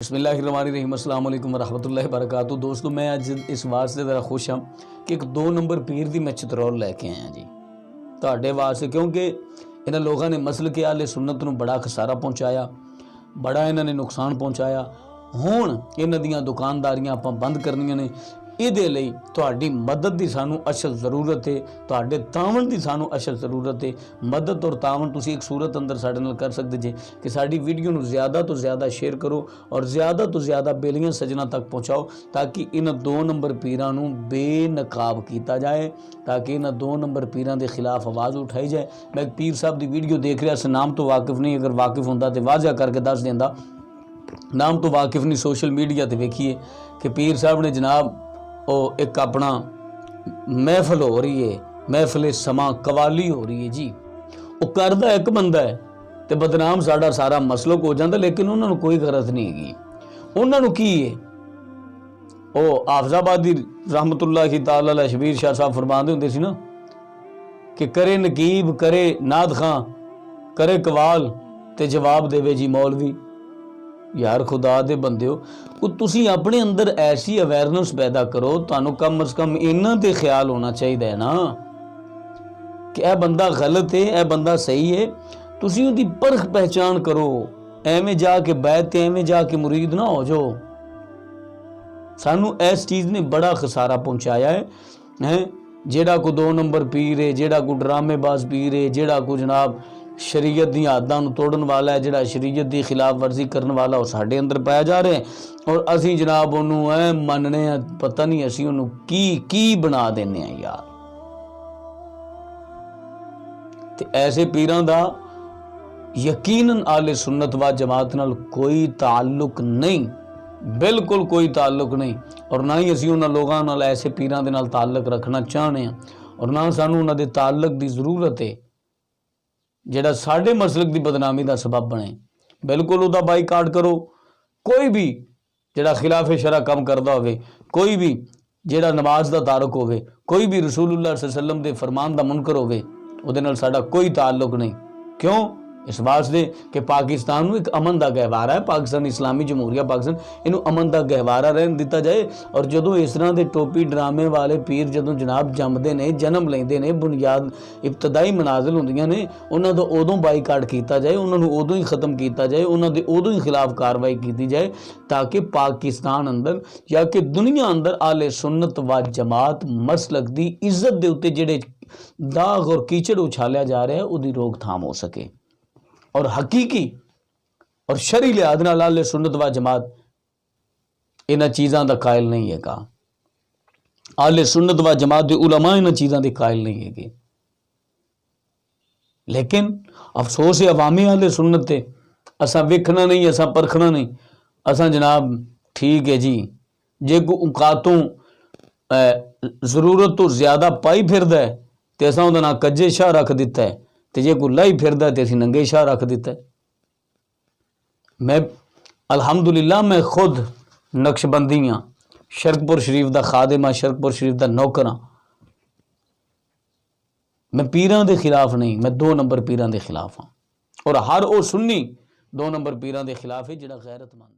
बिस्मिल्लाहिर्रहमानिर्रहीम अस्सलाम वालेकुम रहमतुल्लाहि वबरकातुहू। दोस्तों मैं अज इस वास्ते ज़रा खुश हाँ कि एक 2 नंबर पीर की मैं चित्रौल लैके आया जी तुहाडे वास्ते, क्योंकि इन्होंने लोगों ने मसल के आले सुन्नत नूं बड़ा खसारा पहुँचाया, बड़ा इन्होंने नुकसान पहुँचाया। हुण इन्हां दियां दुकानदारियां आपां बंद करनियां ने। इहदे लई तुहाडी मदद की सानू असल ज़रूरत है, तुहाडे तावन की सानू असल ज़रूरत है। मदद और तावन तुसीं एक सूरत अंदर साडे नाल कर सकदे जे कि साडी वीडियो नूं ज़्यादा तो ज़्यादा शेयर करो और ज़्यादा तो ज़्यादा बेलियां सजना तक पहुँचाओ, ताकि इन 2 नंबर पीरां नूं बेनकाब किया जाए, ताकि इन 2 नंबर पीरां के खिलाफ आवाज़ उठाई जाए। मैं एक पीर साहब की वीडियो देख रहा सी, नाम तो वाकिफ नहीं, अगर वाकिफ होंदा तो वाज़ा करके दस देंदा। नाम तो वाकिफ नहीं, सोशल मीडिया पर वेखिए कि पीर साहब ने जनाब वो एक अपना महफिल हो रही है, महफिल समा कवाली हो रही है जी। वो करदा एक बंदा है तो बदनाम साडा सारा मसलक हो जाता, लेकिन उन्होंने कोई गरज नहीं हैगी। उन्होंने की है वो हाफजाबादी रहमतुल्लाह ताला अलैह शबीर शाह साहब फरमाते होंगे सी ना कि करे नकीब करे नाद खां करे कवाल ते जवाब देवे जी मौलवी। यार खुदा दे बंदिओ, तुसी अपने अंदर ऐसी अवेयरनेस पैदा करो, तुहानू कम अज कम इन्ना ते ख्याल होना चाहिए ना कि यह बंदा गलत है, यह बंदा सही है। तुसी उहदी परख पहचान करो, एवें जाके बैत ते एवें जाके मुरीद ना हो जाओ। सानू इस चीज़ ने बड़ा खसारा पहुँचाया है। जेड़ा को 2 नंबर पीर है, जेड़ा को ड्रामेबाज पीर है, जेड़ा को जनाब शरीयत दी आदतां नूं तोड़न वाला है, जेड़ा शरीयत की खिलाफ वर्जी करने वाला, वो साडे अंदर पाया जा रहे हैं और असी जनाब उन्होंने मनने पता नहीं असी उन्होंने की बना देने यार। ते ऐसे पीरां दा यकीनन आले सुन्नत व जमात नाल कोई ताल्लुक नहीं, बिल्कुल कोई ताल्लुक नहीं, और ना ही असी उन्होंने लोगों नाल ऐसे पीरां दे नाल ताल्लुक रखना चाहते हैं और ना सानू उन्हां दे ताल्लुक की जरूरत है जेड़ा साडे मसलक की बदनामी का सबब बने। बिल्कुल उहदा बाईकाट करो। कोई भी जेड़ा खिलाफ शरा काम करता होवे, कोई भी जेड़ा नमाज का तारक होवे, कोई भी रसूलुल्लाह सल्लल्लाहु अलैहि वसल्लम के फरमान का मुनकर होवे, उहदे नाल साडा कोई ताल्लुक नहीं। क्यों? इस वास्ते कि पाकिस्तान में एक अमन का गहवारा है, पाकिस्तान इस्लामी जमहूरिया पाकिस्तान, इनू अमन का गहवारा रहन दिता जाए। और जदों इस तरह के टोपी ड्रामे वाले पीर जदों जनाब जमते ने, जन्म लेंदे ने, बुनियाद इब्तदाई मनाजिल होंदियां ने, उन्हां दा उदों बाईकाट किया जाए, उन्होंने उदों ही खत्म किया जाए, उन्होंने उदों ही खिलाफ कार्रवाई की जाए, ताकि पाकिस्तान अंदर या कि दुनिया अंदर आले सुन्नत व जमात मसलक की इज्जत के उत्ते जिहड़े दाग और कीचड़ उछालिया जा रहा है उसकी रोकथाम हो सके। और हकीकी और शरी लिहाज नाल आले सुन्नत व जमात इन्हां चीज़ों का कायल नहीं है। आले सुन्नत व जमात के उलमा इन्हां चीज़ों के कायल नहीं है। लेकिन अफसोस है अवामी आले सुन्नत ते असा वेखना नहीं, असा परखना नहीं। असा जनाब ठीक है जी, जे कोई औकातों जरूरत तो ज़्यादा पाई फिरदा है तो असा उहदा नां कज्जे शाह रख दिता है, तो जे कोई लाई फिरदा तो असीं नंगे शाह रख दिता है। मैं अल्हम्दुलिल्लाह मैं खुद नक्शबंदी हाँ, शरकपुर शरीफ का खादिम हाँ, शरकपुर शरीफ का नौकर हाँ। मैं पीरां के खिलाफ नहीं, मैं 2 नंबर पीरां के खिलाफ हाँ। और हर वो सुन्नी 2 नंबर पीरां के खिलाफ है जिहड़ा गैरतमंद